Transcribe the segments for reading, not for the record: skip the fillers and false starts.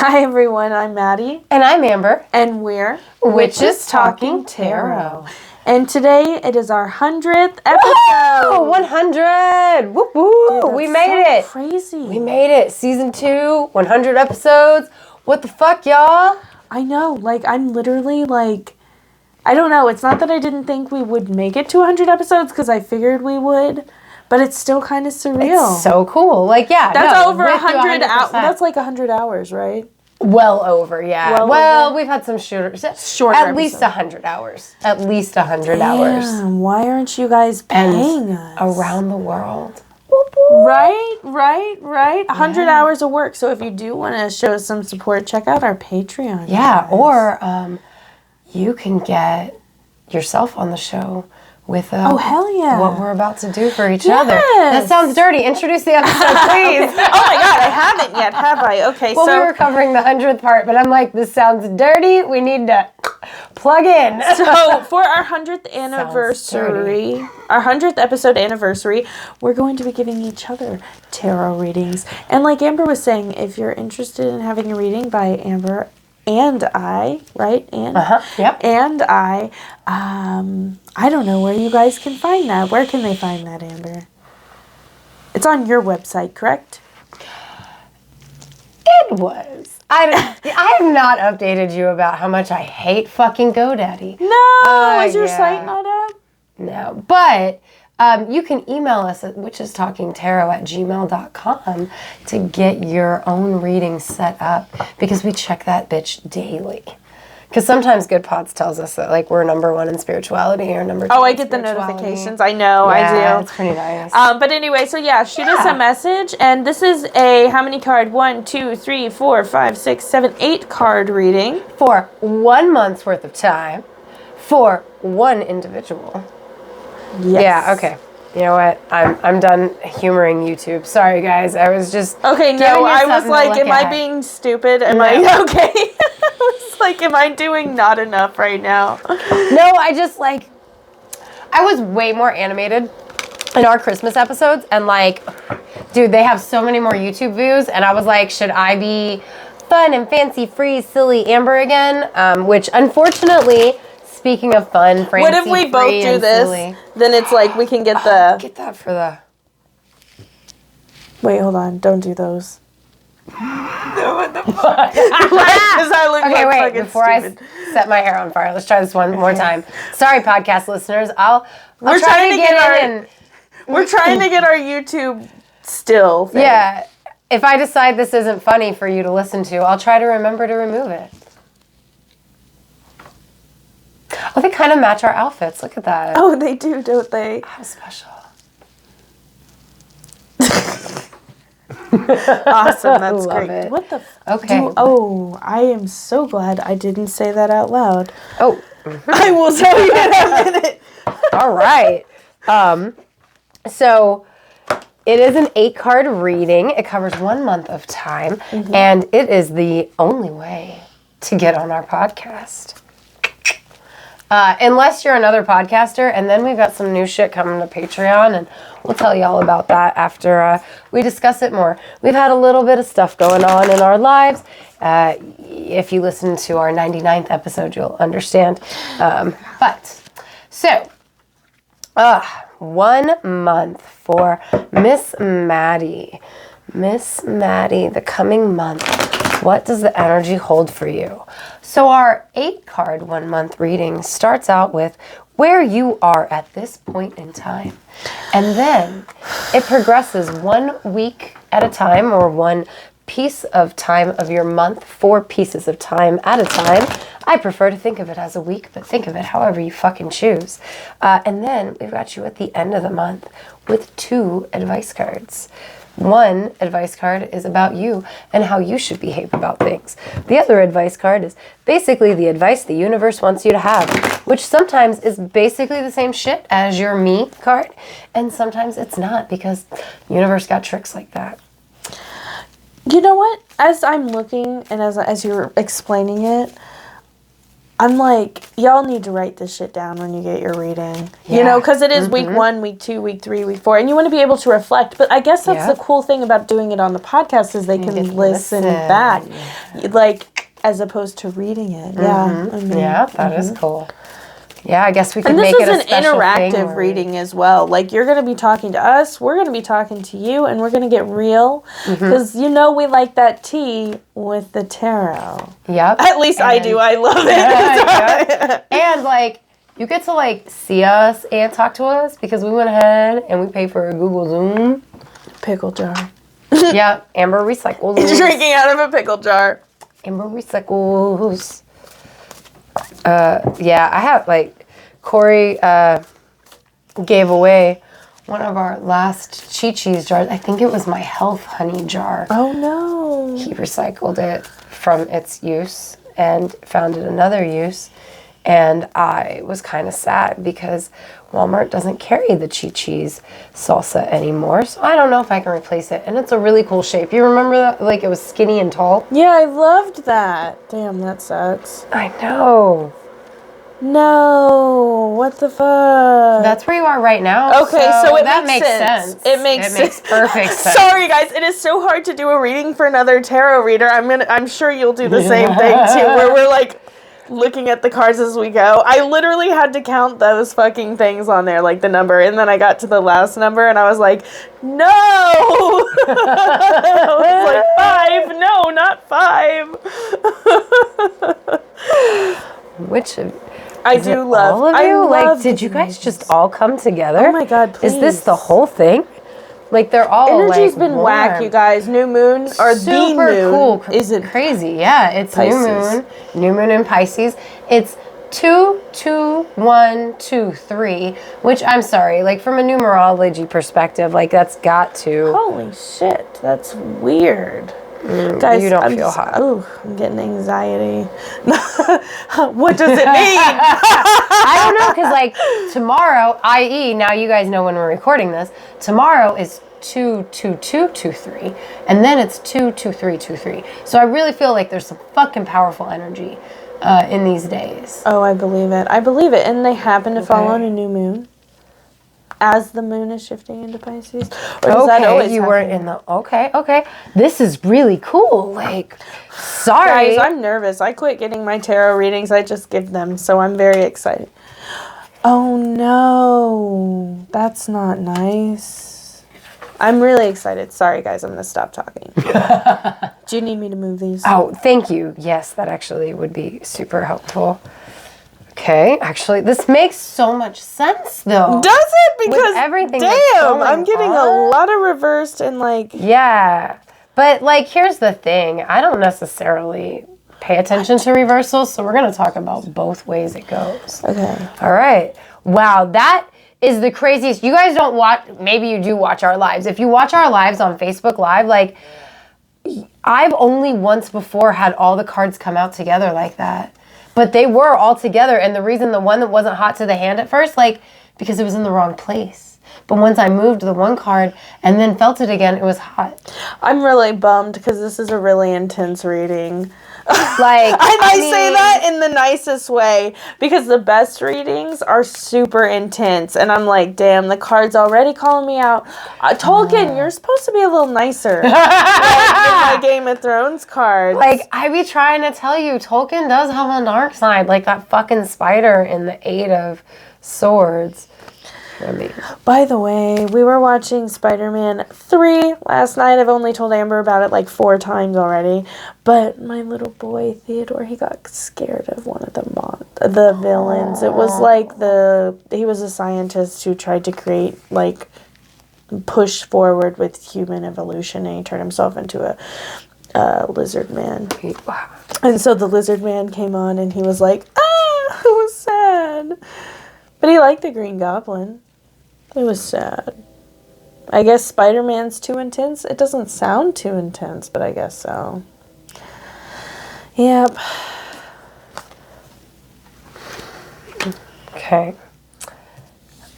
Hi everyone, I'm Maddie. And I'm Amber. And we're Witches Talking Tarot. And today it is our 100th episode. Oh, 100! Whoop whoop! Dude, we made it. Crazy. We made it. Season 2, 100 episodes. What the fuck, y'all? I know. I'm literally I don't know. It's not that I didn't think we would make it to 100 episodes because I figured we would. But it's still kind of surreal. It's so cool. That's over 100 hours. That's 100 hours, right? Well over, yeah. Well, we've had some shorter at least 100 hours. At least 100 hours. Why aren't you guys paying us? Around the world. Right. 100 hours of work. So if you do want to show us some support, check out our Patreon. Yeah, or you can get yourself on the show with oh, hell yeah. what we're about to do for each other. That sounds dirty. Introduce the episode, please. Oh my God, I haven't yet, have I? Okay, well, we were covering the 100th part, but I'm like, this sounds dirty. We need to plug in. So for our 100th anniversary, our 100th episode anniversary, we're going to be giving each other tarot readings. And like Amber was saying, if you're interested in having a reading by Amber and I, right? Yep. And I don't know where you guys can find that. Where can they find that, Amber? It's on your website, correct? It was. I have not updated you about how much I hate fucking GoDaddy. No, is your site not up? No, but you can email us at witchestalkingtarot@gmail.com to get your own reading set up because we check that bitch daily. Because sometimes Good Pods tells us that we're number 1 in spirituality or number 2 I get the notifications. I know, I do. It's pretty nice. But anyway, so shoot us a message. And this is a how many card? 1, 2, 3, 4, 5, 6, 7, 8 card reading. For 1 month's worth of time. For one individual. Yes. Yeah, okay. You know what? I'm done humoring YouTube. Sorry, guys. I was just... Okay, no, I was like, am I being stupid? Am I okay? I was like, am I doing not enough right now? No, I just I was way more animated in our Christmas episodes. And dude, they have so many more YouTube views. And I was like, should I be fun and fancy, free, silly Amber again? Which, unfortunately... Speaking of fun, fancy, what if we both do this? Silly. Then it's we can get the... Get that for the... Wait, hold on. Don't do those. What the fuck? Okay, wait. Before stupid. I set my hair on fire, let's try this one more time. Sorry, podcast listeners. We're trying to get our YouTube still thing. Yeah. If I decide this isn't funny for you to listen to, I'll try to remember to remove it. Oh, they kind of match our outfits. Look at that. Oh, they do, don't they? How special. Awesome, that's Love great. it. What the Okay. I am so glad I didn't say that out loud. Oh. I will tell you in a minute. All right. So it is an 8-card reading. It covers 1 month of time, and it is the only way to get on our podcast. Unless you're another podcaster, and then we've got some new shit coming to Patreon, and we'll tell you all about that after we discuss it more. We've had a little bit of stuff going on in our lives. If you listen to our 99th episode, you'll understand. 1 month for Miss Maddie. Miss Maddie, the coming month. What does the energy hold for you? So our 8-card 1 month reading starts out with where you are at this point in time. And then it progresses 1 week at a time or 1 piece of time of your month, 4 pieces of time at a time. I prefer to think of it as a week, but think of it however you fucking choose. And then we've got you at the end of the month with 2 advice cards. 1 advice card is about you and how you should behave about things. The other advice card is basically the advice the universe wants you to have, which sometimes is basically the same shit as your me card, and sometimes it's not because the universe got tricks like that. You know what? As I'm looking and as you're explaining it, I'm like, y'all need to write this shit down when you get your reading. Yeah. You know, because it is week 1, week 2, week 3, week 4. And you want to be able to reflect. But I guess that's the cool thing about doing it on the podcast is they can listen back. Like, as opposed to reading it. Yeah. I mean, that is cool. Yeah, I guess we could and make it a this is an interactive reading as well. Like, you're going to be talking to us, we're going to be talking to you, and we're going to get real. Because, you know, we like that tea with the tarot. Yep. At least I do. I love it. And, like, you get to, like, see us and talk to us because we went ahead and we paid for a Google Zoom. Pickle jar. Yeah, Amber recycles. Drinking out of a pickle jar. Amber recycles. Yeah, I have, like, Corey gave away one of our last Chi-Chi's jars. I think it was my health honey jar. Oh, no. He recycled it from its use and found it another use. And I was kind of sad because Walmart doesn't carry the Chi-Chi's salsa anymore. So I don't know if I can replace it. And it's a really cool shape. You remember that? Like, it was skinny and tall? Yeah, I loved that. Damn, that sucks. I know. No, what the fuck? That's where you are right now. Okay, so that makes sense. It makes perfect sense. Sorry, guys, it is so hard to do a reading for another tarot reader. I'm sure you'll do the same thing too, where we're like looking at the cards as we go. I literally had to count those fucking things on there, like the number, and then I got to the last number, and I was like, no. I was like 5. No, not 5. Which of I do love all of you? Like, did the you guys games. just all come together? Oh my God, please. Is this the whole thing? Like, they're all Energy's like been warm. whack, you guys. New moon or Super the moon cool. is it Crazy? Yeah, it's Pisces. New moon in Pisces. It's 2, 2, 1, 2, 3. Which I'm sorry, like from a numerology perspective, like that's got to. Holy shit, that's weird. Guys, you don't feel hot. Oh, I'm getting anxiety. What does it mean? I don't know, because like tomorrow, i.e., now you guys know when we're recording this, tomorrow is 2, 2, 2, 2, 3, and then it's 2, 2, 3, 2, 3. So I really feel like there's some fucking powerful energy in these days. Oh, I believe it. I believe it. And they happen to fall on a new moon as the moon is shifting into Pisces. Or does that always you happen? weren't in the. Okay. This is really cool. Like, sorry. Guys, I'm nervous. I quit getting my tarot readings. I just give them. So I'm very excited. Oh, no. That's not nice. I'm really excited. Sorry, guys. I'm going to stop talking. Do you need me to move these? Oh, thank you. Yes, that actually would be super helpful. Okay, actually, this makes so much sense, though. Does it? Because, with everything damn, I'm getting a lot of reversed and, like... Yeah, but, like, here's the thing. I don't necessarily pay attention to reversals, so we're going to talk about both ways it goes. Okay. All right. Wow, that is the craziest. You guys don't watch... Maybe you do watch our lives. If you watch our lives on Facebook Live, like, I've only once before had all the cards come out together like that. But they were all together, and the reason the one that wasn't hot to the hand at first, like, because it was in the wrong place. But once I moved the one card and then felt it again, it was hot. I'm really bummed because this is a really intense reading. Like, and I say that in the nicest way because the best readings are super intense. And I'm like, damn, the card's already calling me out. Tolkien, you're supposed to be a little nicer than my Game of Thrones cards. Like, I be trying to tell you, Tolkien does have a dark side. Like that fucking spider in the 8 of Swords. I mean, by the way, we were watching Spider-Man 3 last night. I've only told Amber about it like 4 times already. But my little boy, Theodore, he got scared of one of the villains. It was like he was a scientist who tried to create, like, push forward with human evolution, and he turned himself into a lizard man. And so the lizard man came on, and he was like, it was sad. But he liked the Green Goblin. It was sad. I guess Spider-Man's too intense. It doesn't sound too intense, but I guess so. Yep. Okay.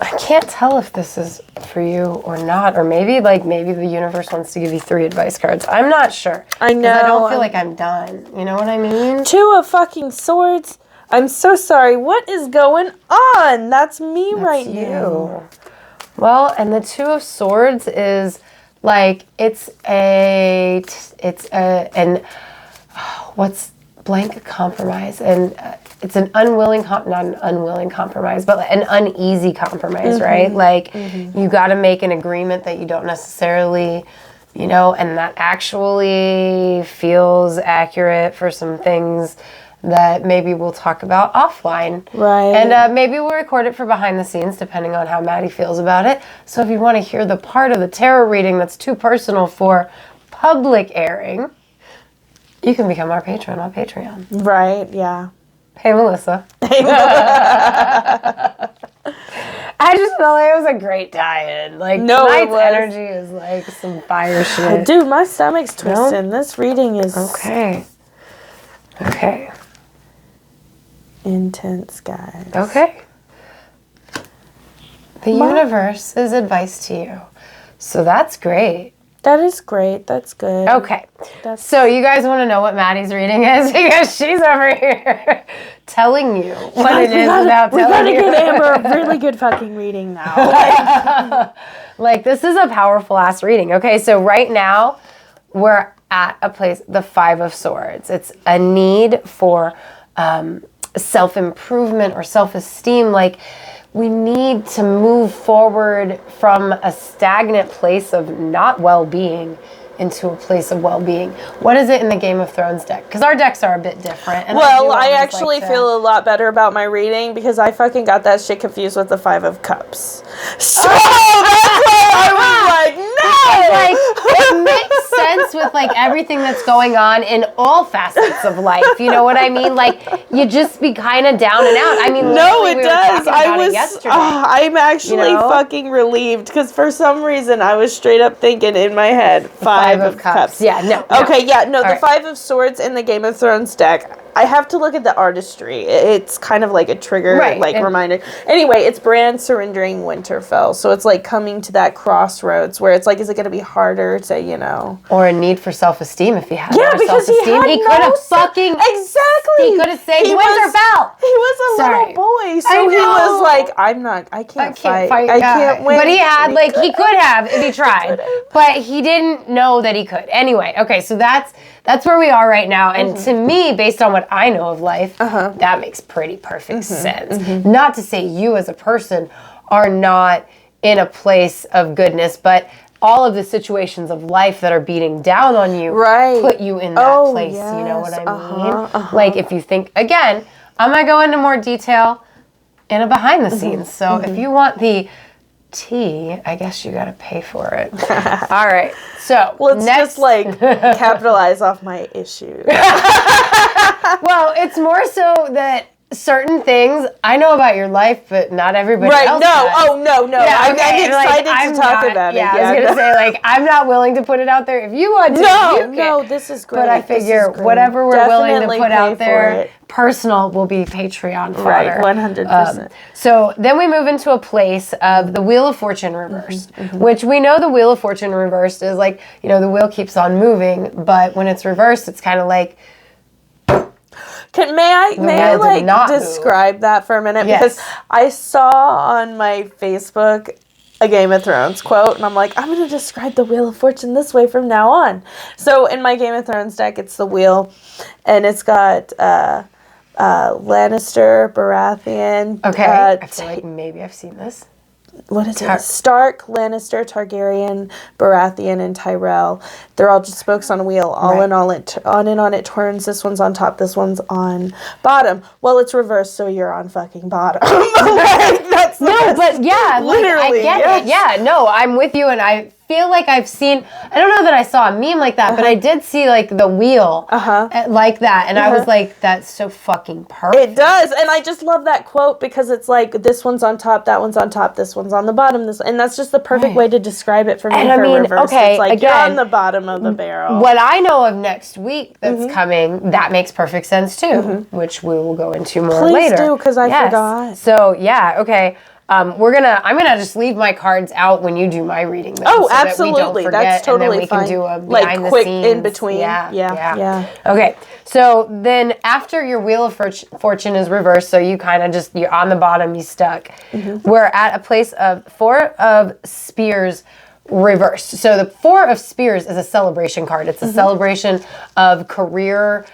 I can't tell if this is for you or not, or maybe the universe wants to give you 3 advice cards. I'm not sure. I know. I don't feel like I'm done. You know what I mean? 2 of fucking swords, I'm so sorry. What is going on? That's me right now. Well, and the Two of Swords is like, what's blank compromise? And it's an unwilling, not an unwilling compromise, but an uneasy compromise, right? Like, you got to make an agreement that you don't necessarily, and that actually feels accurate for some things that maybe we'll talk about offline. Right. And maybe we'll record it for behind the scenes, depending on how Maddie feels about it. So if you want to hear the part of the tarot reading that's too personal for public airing, you can become our patron on Patreon. Right, yeah. Hey, Melissa. I just felt like it was a great tie-in. Like, tonight's energy is like some fire shit. Dude, my stomach's twisting. This reading is... Okay. Intense, guys. Okay. The universe is advice to you. So that's great. That is great. That's good. Okay. So you guys want to know what Maddie's reading is? Because she's over here telling you what it is without telling you. We gotta get Amber a really good fucking reading now. Like, this is a powerful ass reading. Okay, so right now we're at a place, the Five of Swords. It's a need for self-improvement or self-esteem. Like, we need to move forward from a stagnant place of not well-being into a place of well-being. What is it in the Game of Thrones deck? Because our decks are a bit different. And I actually feel a lot better about my reading because I fucking got that shit confused with the Five of Cups. So that's why I was like, no! Like, it makes sense with, like, everything that's going on in all facets of life. You know what I mean? Like, you just be kind of down and out. I mean, no, it does. Yesterday. I'm actually fucking relieved because for some reason I was straight up thinking in my head, Five of Cups. Yeah, no. Okay, yeah, no, the Five of Swords in the Game of Thrones deck. I have to look at the artistry. It's kind of like a trigger, reminder. Anyway, it's Bran surrendering Winterfell. So it's like coming to that crossroads where it's like, is it going to be harder to, Or a need for self-esteem if he had more self-esteem. He could have fucking... Exactly. He could have saved Winterfell. He was a little boy. So he was like, I can't fight. I can't win. But he had, he could have if he tried. But he didn't know that he could. Anyway, okay, so that's where we are right now. And to me, based on what I know of life, that makes pretty perfect sense. Not to say you as a person are not in a place of goodness, but all of the situations of life that are beating down on you put you in that place. Yes. You know what I mean? Like, if you think, again, I'm going to go into more detail in a behind the scenes. So if you want the tea, I guess you got to pay for it. All right. So let's just capitalize off my issues. Well, it's more so that certain things I know about your life, but not everybody else does. Oh, no. Yeah, I'm excited to talk about it. Yeah, I was going to say, I'm not willing to put it out there. If you want to, you can. No, this is great. But I figure whatever we're willing to put out there, personal will be Patreon fodder. Right, 100%. So then we move into a place of the Wheel of Fortune reversed, which we know the Wheel of Fortune reversed is the wheel keeps on moving, but when it's reversed, it's kind of like... May I describe that for a minute? Yes. Because I saw on my Facebook a Game of Thrones quote, and I'm like, I'm going to describe the Wheel of Fortune this way from now on. So in my Game of Thrones deck, it's the wheel, and it's got Lannister, Baratheon. Okay, I feel like maybe I've seen this. What is it? Stark, Lannister, Targaryen, Baratheon, and Tyrell. They're all just spokes on a wheel. All in all, on it turns. This one's on top. This one's on bottom. Well, it's reversed, so you're on fucking bottom. But yeah, literally, I get it. Yeah, no, I'm with you, and I feel like I've seen, I don't know that I saw a meme like that, but I did see the wheel like that, and I was like, that's so fucking perfect. It does, and I just love that quote because it's like, this one's on top, that one's on top, this one's on the bottom, and that's just the perfect way to describe it for me. And reverse. Okay, it's like, again, you're on the bottom of the barrel. What I know of next week that's coming, that makes perfect sense too, which we will go into more later. Please do, because I forgot. So, yeah, okay. I'm gonna just leave my cards out when you do my reading. Then, so absolutely. That we don't forget, that's totally and then we fine. can do a behind the quick scenes. in between. Yeah. Okay, So then after your Wheel of Fortune is reversed, so you kind of just, you're on the bottom, you stuck. We're at a place of 4 of Spears reversed. So the 4 of Spears is a celebration card. It's a celebration of career.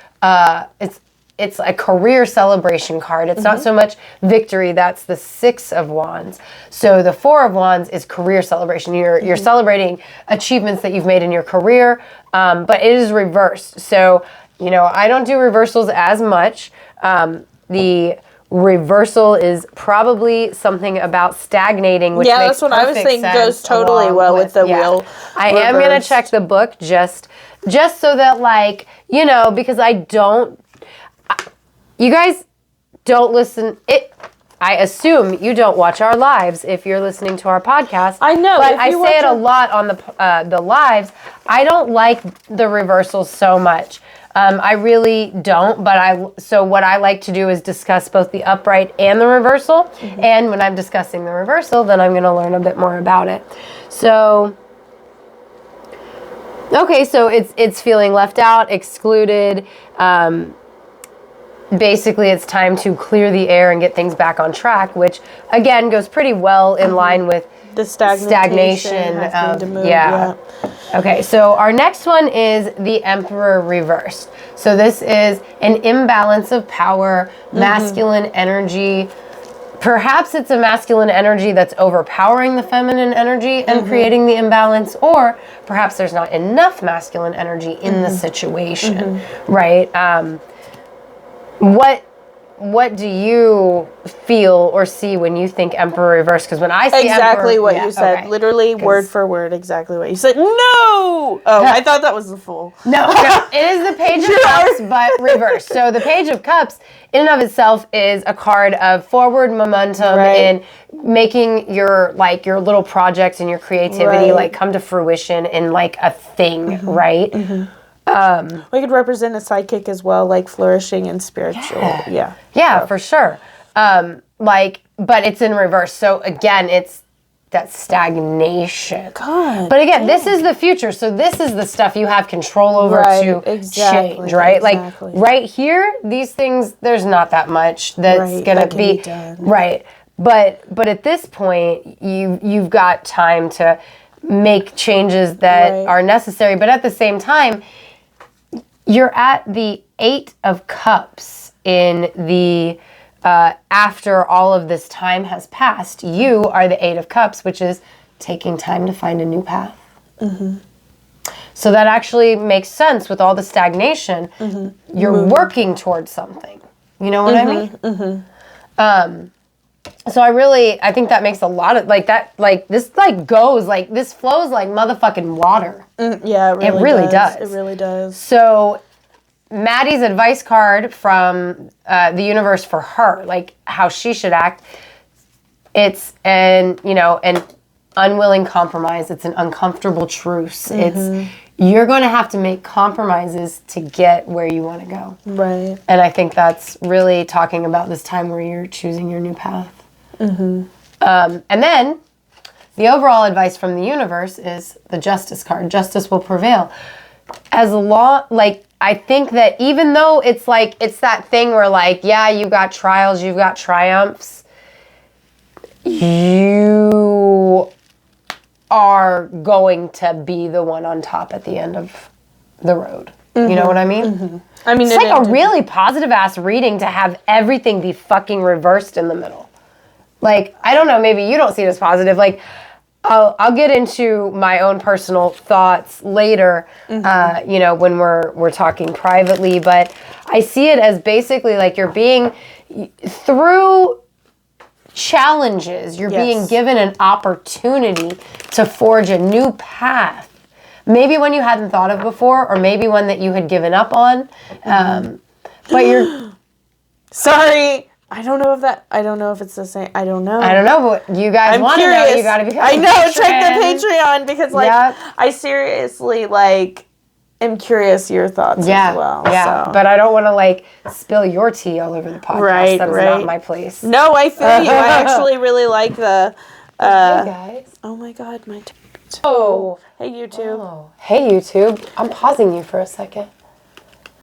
It's a career celebration card. It's not so much victory. That's the 6 of Wands. So the 4 of Wands is career celebration. You're celebrating achievements that you've made in your career, but it is reversed. So, you know, I don't do reversals as much. The reversal is probably something about stagnating, which makes that's what I was thinking. sense Goes totally well with the wheel. I am going to check the book just so that, like, you know, because you guys don't listen. I assume you don't watch our lives if you're listening to our podcast. I know. But I say it a lot on the lives. I don't like the reversals so much. I really don't, so what I like to do is discuss both the upright and the reversal. And when I'm discussing the reversal, then I'm going to learn a bit more about it. So, okay, so it's feeling left out, excluded. Basically, it's time to clear the air and get things back on track, which, again, goes pretty well in line with the stagnation of, Okay, so our next one is the Emperor reversed. So this is an imbalance of power, masculine energy. Perhaps it's a masculine energy that's overpowering the feminine energy and creating the imbalance, or perhaps there's not enough masculine energy in the situation, right? What do you feel or see when you think Emperor reverse? Because when I see exactly Emperor, what you said, literally word for word, exactly what you said. No, oh, I thought that was the Fool. No, it is the Page of Cups, but reversed. So the Page of Cups, in and of itself, is a card of forward momentum in making your little projects and your creativity like come to fruition in like a thing, right? We could represent a psychic as well, like flourishing and spiritual. Yeah, for sure. But it's in reverse. So again, it's that stagnation. God. But again, this is the future. So this is the stuff you have control over to change, right? Like right here, these things, there's not that much that's going to be done. Right. But at this point, you've got time to make changes that are necessary. But at the same time, you're at the 8 of Cups in the, after all of this time has passed, you are the 8 of Cups, which is taking time to find a new path. So that actually makes sense with all the stagnation. You're working towards something. You know what I mean? So I think that makes a lot of, this flows like motherfucking water. Yeah, it really does. It really does. So Maddie's advice card from the universe for her, like how she should act, it's an unwilling compromise. It's an uncomfortable truce. You're going to have to make compromises to get where you want to go. Right. And I think that's really talking about this time where you're choosing your new path. And then the overall advice from the universe is the Justice card. Justice will prevail. I think that even though it's that thing where you've got trials, you've got triumphs, you are going to be the one on top at the end of the road. You know what I mean? I mean, it's like a really positive ass reading to have everything be fucking reversed in the middle. Like, I don't know, maybe you don't see it as positive. Like, I'll get into my own personal thoughts later, when we're talking privately, but I see it as basically like you're being, through challenges, you're being given an opportunity to forge a new path. Maybe one you hadn't thought of before, or maybe one that you had given up on, but you're... Sorry. I don't know if it's the same. I don't know, but you guys want to know, you got to become I know, check the Patreon, because I seriously am curious your thoughts as well. Yeah, so. But I don't want to spill your tea all over the podcast. Right, That is not my place. No, I feel you. I actually really like the... hey guys. Oh my God, my... Oh. Hey YouTube. Oh. Hey YouTube. I'm pausing you for a second.